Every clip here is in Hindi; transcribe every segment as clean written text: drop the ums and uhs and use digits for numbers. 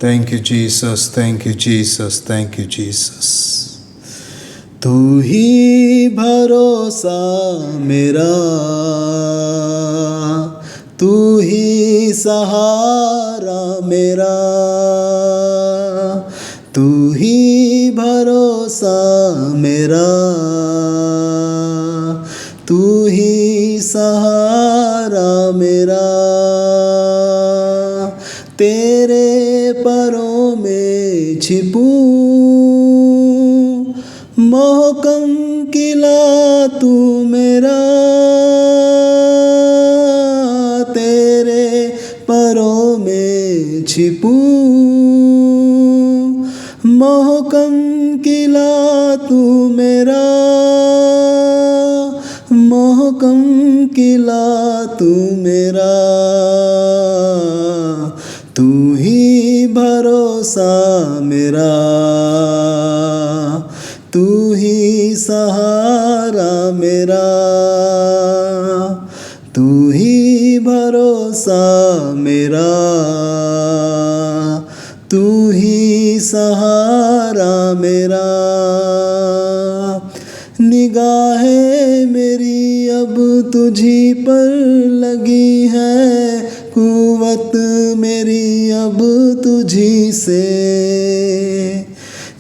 Thank you Jesus, thank you Jesus, thank you Jesus. तू ही भरोसा मेरा, तू ही सहारा मेरा, तू ही भरोसा मेरा, तू ही सहारा मेरा। तेरे परों में छिपूं, मोहकम किला तू मेरा, तेरे परों में छिपूं, मोहकम किला तू मेरा, मोहकम किला तू मेरा। तू ही भरोसा मेरा, तू ही सहारा मेरा, तू ही भरोसा मेरा, तू ही सहारा मेरा। निगाहें मेरी अब तुझी पर लगी है, कुव्वत मेरी अब तुझी से।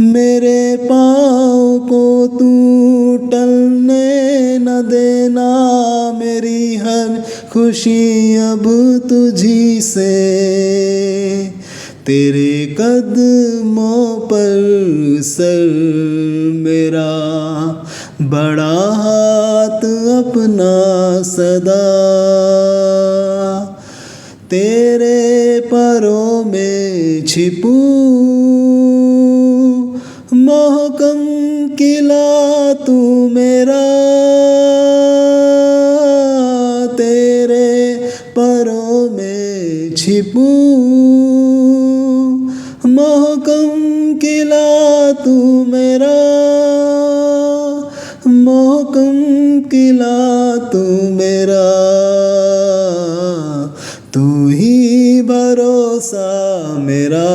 मेरे पाँव को तू टलने न देना, मेरी हर खुशी अब तुझी से। तेरे कदमों पर सर मेरा, बड़ा हाथ अपना सदा, तेरे परों में छिपूं, मोहकम किला तू मेरा, तेरे परों में छिपूं, मोहकम किला तू मेरा, मोहकम किला तू मेरा। तू ही भरोसा मेरा,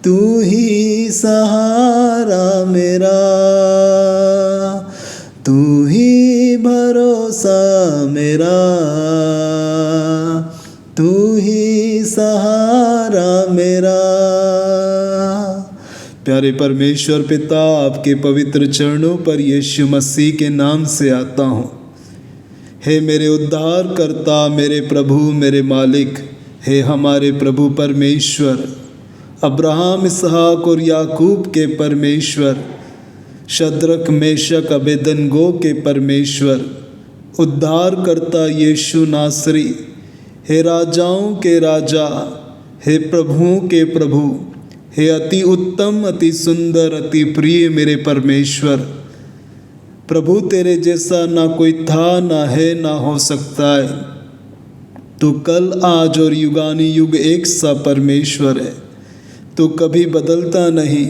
तू ही सहारा मेरा, तू ही भरोसा मेरा, तू ही सहारा मेरा। प्यारे परमेश्वर पिता, आपके पवित्र चरणों पर यीशु मसीह के नाम से आता हूँ। हे मेरे उद्धार करता, मेरे प्रभु, मेरे मालिक, हे हमारे प्रभु परमेश्वर, अब्राहम, इसहाक और याकूब के परमेश्वर, शद्रक, मेशक, अबेदनगो के परमेश्वर, उद्धार करता यीशु नासरी, हे राजाओं के राजा, हे प्रभुओं के प्रभु, हे अति उत्तम, अति सुंदर, अति प्रिय मेरे परमेश्वर। प्रभु तेरे जैसा ना कोई था, ना है, ना हो सकता है। तू कल, आज और युगानी युग एक सा परमेश्वर है। तू कभी बदलता नहीं।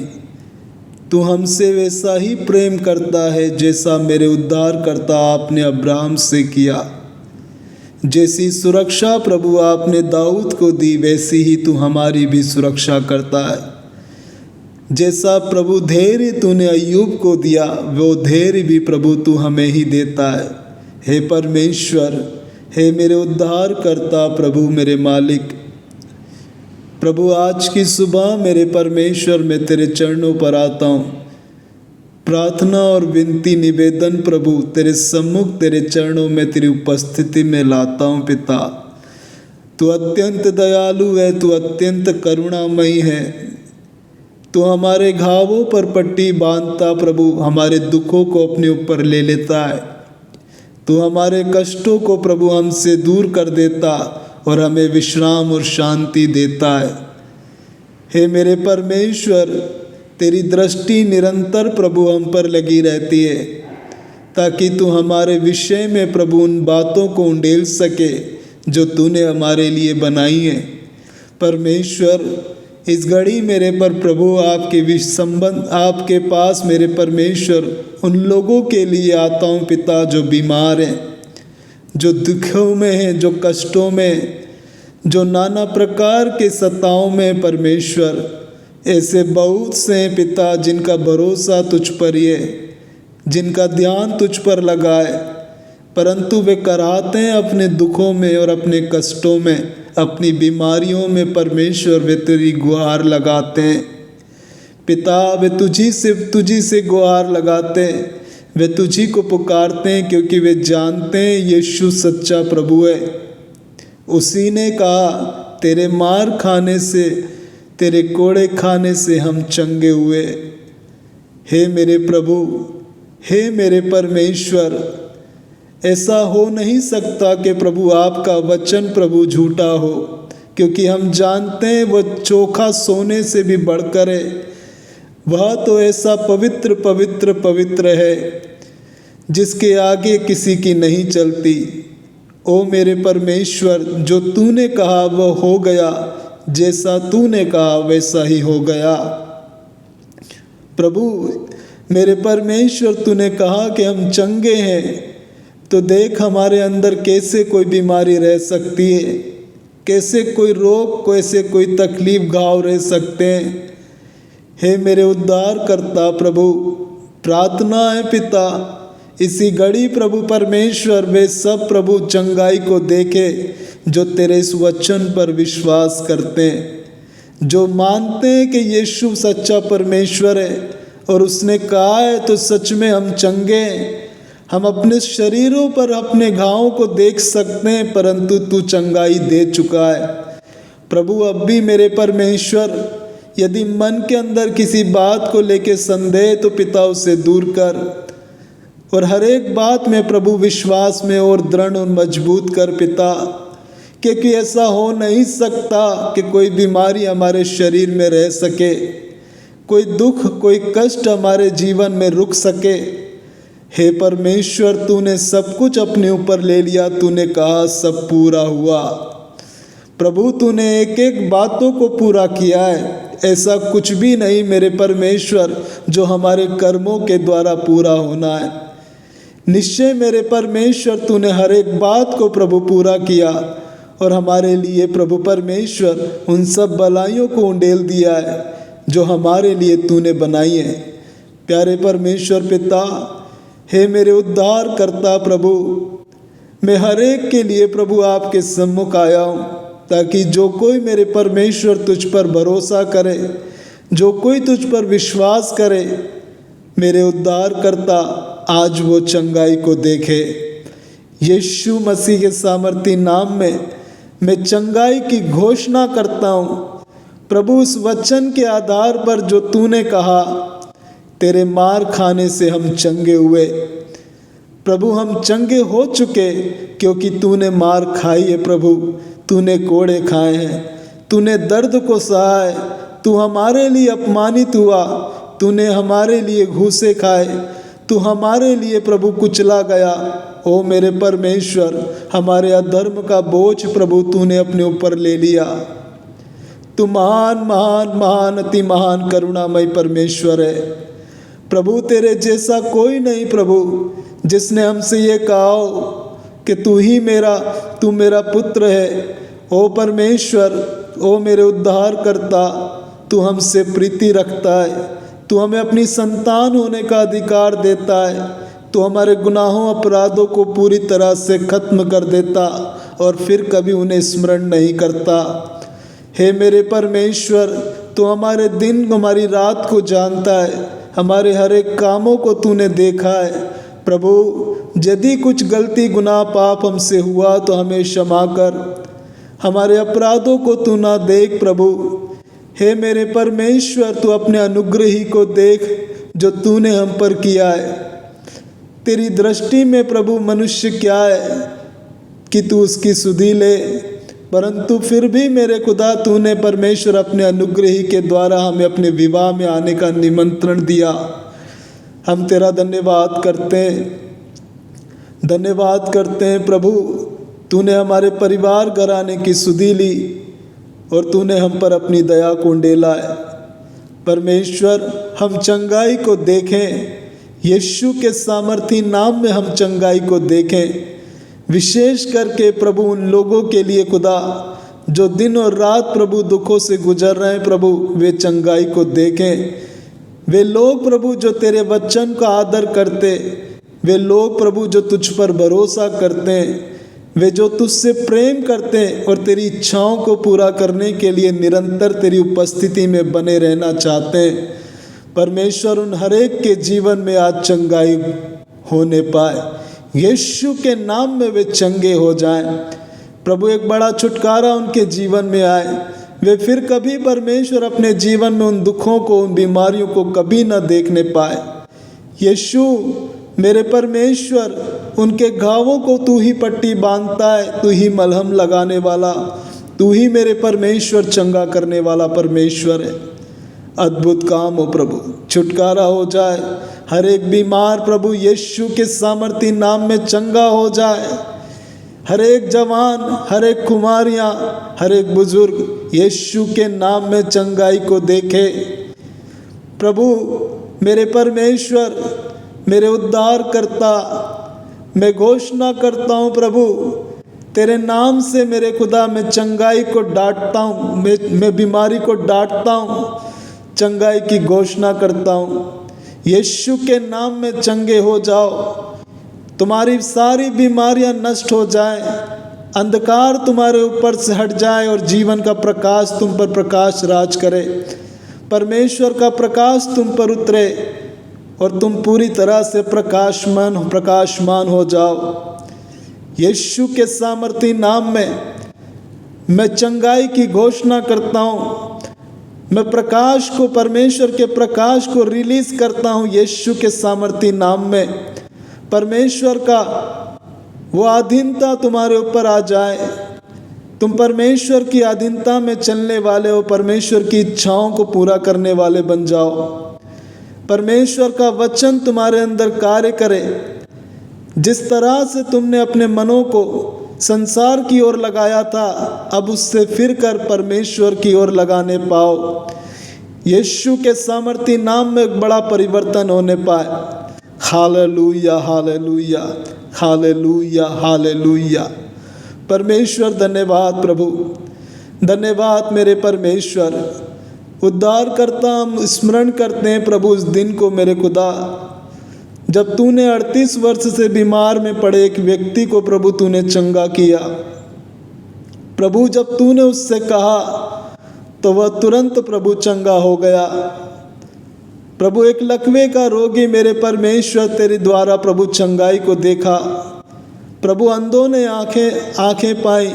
तू हमसे वैसा ही प्रेम करता है जैसा मेरे उद्धार करता आपने अब्राहम से किया। जैसी सुरक्षा प्रभु आपने दाऊद को दी, वैसी ही तू हमारी भी सुरक्षा करता है। जैसा प्रभु धैर्य तूने अय्यूब को दिया, वो धैर्य भी प्रभु तू हमें ही देता है। हे परमेश्वर, हे मेरे उद्धार करता प्रभु, मेरे मालिक, प्रभु आज की सुबह मेरे परमेश्वर मैं तेरे चरणों पर आता हूँ। प्रार्थना और विनती निवेदन प्रभु तेरे सम्मुख, तेरे चरणों में, तेरी उपस्थिति में लाता हूँ। पिता, तू अत्यंत दयालु है, तू अत्यंत करुणामयी है। तू हमारे घावों पर पट्टी बांधता प्रभु हमारे दुखों को अपने ऊपर ले लेता है। तू हमारे कष्टों को प्रभु हमसे दूर कर देता और हमें विश्राम और शांति देता है। हे मेरे परमेश्वर, तेरी दृष्टि निरंतर प्रभु हम पर लगी रहती है, ताकि तू हमारे विषय में प्रभु उन बातों को उंडेल सके जो तूने हमारे लिए बनाई है। परमेश्वर, इस घड़ी मेरे पर प्रभु आपके संबंध, आपके पास मेरे परमेश्वर उन लोगों के लिए आता हूँ पिता, जो बीमार हैं, जो दुखों में हैं, जो कष्टों में, जो नाना प्रकार के सताओं में परमेश्वर। ऐसे बहुत से हैं पिता जिनका भरोसा तुझ पर ही है, जिनका ध्यान तुझ पर लगाए, परंतु वे कराहते हैं अपने दुखों में और अपने कष्टों में, अपनी बीमारियों में परमेश्वर वे तेरी गुहार लगाते हैं। पिता वे तुझी से गुहार लगाते हैं, वे तुझी को पुकारते हैं, क्योंकि वे जानते हैं यीशु सच्चा प्रभु है। उसी ने कहा, तेरे मार खाने से, तेरे कोड़े खाने से हम चंगे हुए। हे मेरे प्रभु, हे मेरे परमेश्वर, ऐसा हो नहीं सकता कि प्रभु आपका वचन प्रभु झूठा हो, क्योंकि हम जानते हैं वह चोखा सोने से भी बढ़कर है। वह तो ऐसा पवित्र पवित्र पवित्र है जिसके आगे किसी की नहीं चलती। ओ मेरे परमेश्वर, जो तूने कहा वह हो गया, जैसा तूने कहा वैसा ही हो गया। प्रभु मेरे परमेश्वर, तूने कहा कि हम चंगे हैं, तो देख हमारे अंदर कैसे कोई बीमारी रह सकती है, कैसे कोई रोग, कैसे कोई तकलीफ घाव रह सकते हैं। हे मेरे उद्धारकर्ता प्रभु, प्रार्थना है पिता, इसी घड़ी प्रभु परमेश्वर वे सब प्रभु चंगाई को देखे जो तेरे इस वचन पर विश्वास करते हैं, जो मानते हैं कि यीशु सच्चा परमेश्वर है और उसने कहा है तो सच में हम चंगे हैं। हम अपने शरीरों पर अपने घावों को देख सकते हैं, परंतु तू चंगाई दे चुका है। प्रभु अब भी मेरे परमेश्वर, यदि मन के अंदर किसी बात को लेके संदेह, तो पिता उसे दूर कर, और हर एक बात में प्रभु विश्वास में और दृढ़ और मजबूत कर पिता, क्योंकि ऐसा हो नहीं सकता कि कोई बीमारी हमारे शरीर में रह सके, कोई दुख, कोई कष्ट हमारे जीवन में रुक सके। हे परमेश्वर, तूने सब कुछ अपने ऊपर ले लिया, तूने कहा सब पूरा हुआ। प्रभु तूने एक एक बातों को पूरा किया है, ऐसा कुछ भी नहीं मेरे परमेश्वर जो हमारे कर्मों के द्वारा पूरा होना है। निश्चय मेरे परमेश्वर, तूने हर एक बात को प्रभु पूरा किया, और हमारे लिए प्रभु परमेश्वर उन सब भलाइयों को उंडेल दिया है जो हमारे लिए तूने बनाई है। प्यारे परमेश्वर पिता, हे मेरे उद्धार करता प्रभु, मैं हर एक के लिए प्रभु आपके सम्मुख आया हूँ, ताकि जो कोई मेरे परमेश्वर तुझ पर भरोसा करे, जो कोई तुझ पर विश्वास करे, मेरे उद्धार करता आज वो चंगाई को देखे। यीशु मसीह के सामर्थी नाम में मैं चंगाई की घोषणा करता हूँ। प्रभु उस वचन के आधार पर जो तूने कहा, तेरे मार खाने से हम चंगे हुए। प्रभु हम चंगे हो चुके, क्योंकि तूने मार खाई है प्रभु, तूने कोड़े खाए हैं, तूने दर्द को सहा है, तू हमारे लिए अपमानित हुआ, तूने हमारे लिए घूसे खाए, तू हमारे लिए प्रभु कुचला गया। ओ मेरे परमेश्वर, हमारे अधर्म का बोझ प्रभु तूने अपने ऊपर ले लिया। तू महान महान महान अति महान करुणामय परमेश्वर है प्रभु, तेरे जैसा कोई नहीं प्रभु, जिसने हमसे ये कहा हो कि तू मेरा पुत्र है। ओ परमेश्वर, ओ मेरे उद्धार करता, तू हमसे प्रीति रखता है, तू हमें अपनी संतान होने का अधिकार देता है, तू हमारे गुनाहों अपराधों को पूरी तरह से खत्म कर देता और फिर कभी उन्हें स्मरण नहीं करता। हे मेरे परमेश्वर, तू हमारे दिन हमारी रात को जानता है, हमारे हर एक कामों को तूने देखा है। प्रभु यदि कुछ गलती गुनाह पाप हमसे हुआ तो हमें क्षमा कर, हमारे अपराधों को तू ना देख प्रभु। हे मेरे परमेश्वर, तू अपने अनुग्रह ही को देख जो तूने हम पर किया है। तेरी दृष्टि में प्रभु मनुष्य क्या है कि तू उसकी सुधि ले, परंतु फिर भी मेरे खुदा तूने परमेश्वर अपने अनुग्रह के द्वारा हमें अपने विवाह में आने का निमंत्रण दिया। हम तेरा धन्यवाद करते हैं प्रभु। तूने हमारे परिवार घराने की सुधि ली और तूने हम पर अपनी दया को उंडेला है। परमेश्वर, हम चंगाई को देखें, यीशु के सामर्थी नाम में हम चंगाई को देखें, विशेष करके प्रभु उन लोगों के लिए खुदा जो दिन और रात प्रभु दुखों से गुजर रहे हैं प्रभु, वे चंगाई को देखें। वे लोग प्रभु जो तेरे वचन का आदर करते, वे लोग प्रभु जो तुझ पर भरोसा करते हैं, वे जो तुझसे प्रेम करते हैं और तेरी इच्छाओं को पूरा करने के लिए निरंतर तेरी उपस्थिति में बने रहना चाहते हैं, परमेश्वर उन हरेक के जीवन में आज चंगाई होने पाए। यीशु के नाम में वे चंगे हो जाएं प्रभु। एक बड़ा छुटकारा उनके जीवन में आए। वे फिर कभी परमेश्वर अपने जीवन में उन दुखों को, उन बीमारियों को कभी न देखने पाए। यीशु मेरे परमेश्वर, उनके घावों को तू ही पट्टी बांधता है, तू ही मलहम लगाने वाला, तू ही मेरे परमेश्वर चंगा करने वाला परमेश्वर है। अद्भुत काम हो प्रभु, छुटकारा हो जाए। हर एक बीमार प्रभु यीशु के सामर्थी नाम में चंगा हो जाए। हर एक जवान, हर एक कुमारियाँ, हर एक बुजुर्ग यीशु के नाम में चंगाई को देखे प्रभु। मेरे परमेश्वर, मेरे उद्धार करता, मैं घोषणा करता हूँ प्रभु, तेरे नाम से मेरे खुदा मैं चंगाई को डांटता हूँ, मैं बीमारी को डांटता हूँ, चंगाई की घोषणा करता हूँ। यीशु के नाम में चंगे हो जाओ, तुम्हारी सारी बीमारियां नष्ट हो जाएं, अंधकार तुम्हारे ऊपर से हट जाए और जीवन का प्रकाश तुम पर प्रकाश राज करे। परमेश्वर का प्रकाश तुम पर उतरे और तुम पूरी तरह से प्रकाशमान हो जाओ। यीशु के सामर्थी नाम में मैं चंगाई की घोषणा करता हूँ। मैं प्रकाश को, परमेश्वर के प्रकाश को रिलीज करता हूँ यीशु के सामर्थी नाम में। परमेश्वर का वो अधीनता तुम्हारे ऊपर आ जाए। तुम परमेश्वर की अधीनता में चलने वाले हो, परमेश्वर की इच्छाओं को पूरा करने वाले बन जाओ। परमेश्वर का वचन तुम्हारे अंदर कार्य करे। जिस तरह से तुमने अपने मनों को संसार की ओर लगाया था, अब उससे फिर कर परमेश्वर की ओर लगाने पाओ। यीशु के सामर्थी नाम में एक बड़ा परिवर्तन होने पाए। Hallelujah, hallelujah, hallelujah, hallelujah. परमेश्वर धन्यवाद प्रभु, धन्यवाद मेरे परमेश्वर। उद्धार करता हम स्मरण करते हैं प्रभु उस दिन को मेरे खुदा, जब तूने 38 वर्ष से बीमार में पड़े एक व्यक्ति को प्रभु तूने चंगा किया। प्रभु जब तूने उससे कहा तो वह तुरंत प्रभु चंगा हो गया। प्रभु एक लकवे का रोगी मेरे परमेश्वर तेरे द्वारा प्रभु चंगाई को देखा। प्रभु अंधों ने आंखें पाई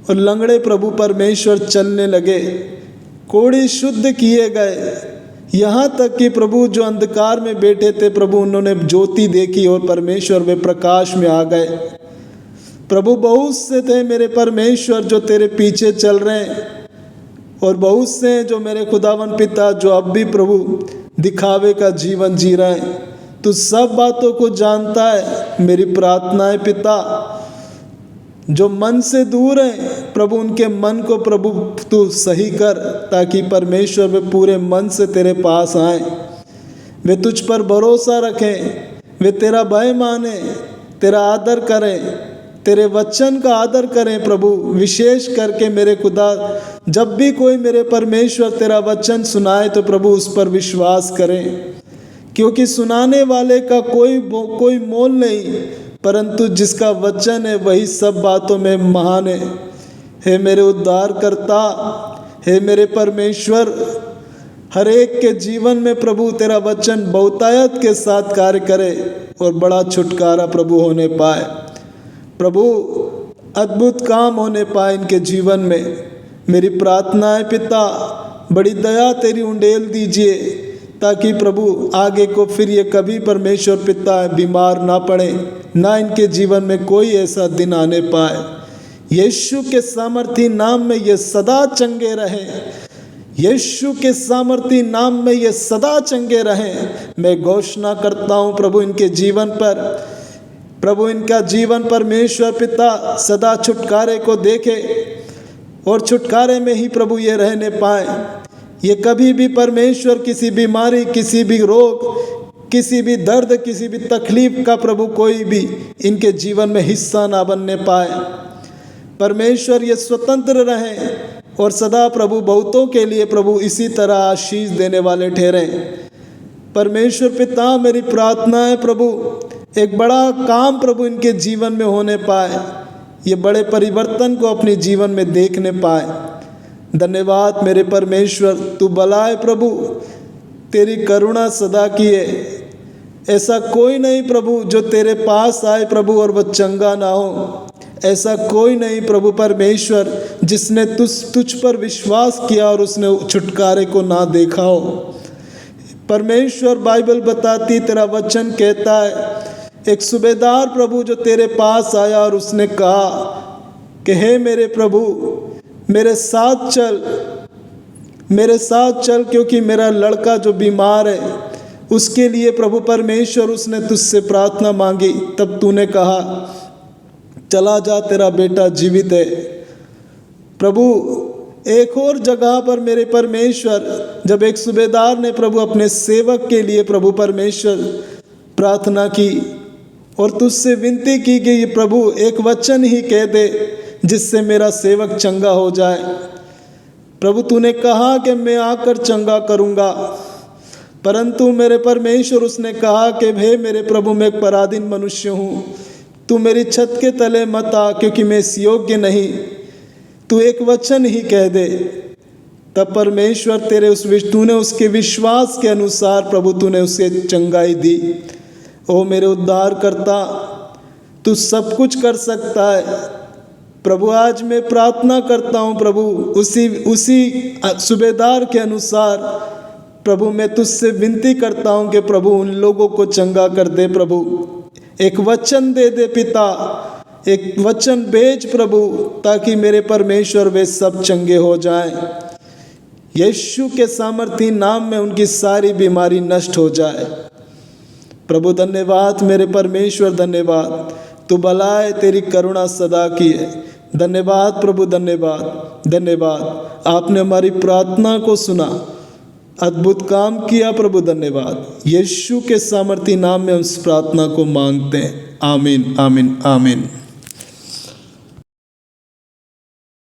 और लंगड़े प्रभु परमेश्वर चलने लगे। कोढ़ी शुद्ध किए गए, यहाँ तक कि प्रभु जो अंधकार में बैठे थे प्रभु उन्होंने ज्योति देखी और परमेश्वर वे प्रकाश में आ गए। प्रभु बहुत से थे मेरे परमेश्वर जो तेरे पीछे चल रहे हैं और बहुत से हैं जो मेरे खुदावन पिता जो अब भी प्रभु दिखावे का जीवन जी रहे हैं। तू सब बातों को जानता है। मेरी प्रार्थना है पिता, जो मन से दूर हैं प्रभु उनके मन को प्रभु तू सही कर, ताकि परमेश्वर वे पूरे मन से तेरे पास आएं। वे तुझ पर भरोसा रखें, वे तेरा भय माने, तेरा आदर करें, तेरे वचन का आदर करें प्रभु। विशेष करके मेरे खुदा जब भी कोई मेरे परमेश्वर तेरा वचन सुनाए तो प्रभु उस पर विश्वास करें, क्योंकि सुनाने वाले का कोई मोल नहीं, परंतु जिसका वचन है वही सब बातों में महान है। हे मेरे उद्धार करता, हे मेरे परमेश्वर, हर एक के जीवन में प्रभु तेरा वचन बहुतायत के साथ कार्य करे और बड़ा छुटकारा प्रभु होने पाए। प्रभु अद्भुत काम होने पाए इनके जीवन में। मेरी प्रार्थना है पिता, बड़ी दया तेरी उंडेल दीजिए, ताकि प्रभु आगे को फिर ये कभी परमेश्वर पिता बीमार ना पड़े, ना इनके जीवन में कोई ऐसा दिन आने पाए। यीशु के सामर्थी नाम में ये सदा चंगे रहें, यीशु के सामर्थी नाम में ये सदा चंगे रहें। मैं घोषणा करता हूँ प्रभु इनके जीवन पर, प्रभु इनका जीवन परमेश्वर पिता सदा छुटकारे को देखे और छुटकारे में ही प्रभु ये रहने पाए। ये कभी भी परमेश्वर किसी बीमारी, किसी भी रोग, किसी भी दर्द, किसी भी तकलीफ का प्रभु कोई भी इनके जीवन में हिस्सा ना बनने पाए। परमेश्वर ये स्वतंत्र रहें और सदा प्रभु बहुतों के लिए प्रभु इसी तरह आशीष देने वाले ठहरें। परमेश्वर पिता, मेरी प्रार्थना है प्रभु एक बड़ा काम प्रभु इनके जीवन में होने पाए, ये बड़े परिवर्तन को अपने जीवन में देखने पाए। धन्यवाद मेरे परमेश्वर, तू भला है प्रभु, तेरी करुणा सदा की है। ऐसा कोई नहीं प्रभु जो तेरे पास आए प्रभु और वह चंगा ना हो। ऐसा कोई नहीं प्रभु परमेश्वर जिसने तुझ पर विश्वास किया और उसने छुटकारे को ना देखा हो। परमेश्वर बाइबल बताती, तेरा वचन कहता है एक सूबेदार प्रभु जो तेरे पास आया और उसने कहा कि हे मेरे प्रभु मेरे साथ चल क्योंकि मेरा लड़का जो बीमार है उसके लिए प्रभु परमेश्वर उसने तुझसे प्रार्थना मांगी। तब तूने कहा चला जा, तेरा बेटा जीवित है। प्रभु एक और जगह पर मेरे परमेश्वर जब एक सूबेदार ने प्रभु अपने सेवक के लिए प्रभु परमेश्वर प्रार्थना की और तुझसे विनती की कि प्रभु एक वचन ही कह दे जिससे मेरा सेवक चंगा हो जाए। प्रभु तूने कहा कि मैं आकर चंगा करूँगा, परंतु मेरे परमेश्वर उसने कहा कि हे मेरे प्रभु मैं एक पराधीन मनुष्य हूँ, तू मेरी छत के तले मत आ क्योंकि मैं इस योग्य नहीं, तू एक वचन ही कह दे। तब परमेश्वर तूने उसके विश्वास के अनुसार प्रभु तूने उसे चंगाई दी। ओ मेरे उद्धारकर्ता, तू सब कुछ कर सकता है प्रभु। आज मैं प्रार्थना करता हूँ प्रभु उसी सूबेदार के अनुसार प्रभु मैं तुझसे विनती करता हूँ कि प्रभु उन लोगों को चंगा कर दे। प्रभु एक वचन दे दे पिता, एक वचन भेज प्रभु ताकि मेरे परमेश्वर वे सब चंगे हो जाएं। यीशु के सामर्थी नाम में उनकी सारी बीमारी नष्ट हो जाए। प्रभु धन्यवाद मेरे परमेश्वर, धन्यवाद, तू भला है, तेरी करुणा सदा की है। धन्यवाद प्रभु, धन्यवाद धन्यवाद, आपने हमारी प्रार्थना को सुना, अद्भुत काम किया प्रभु, धन्यवाद। यीशु के सामर्थी नाम में उस प्रार्थना को मांगते हैं। आमीन आमीन आमीन।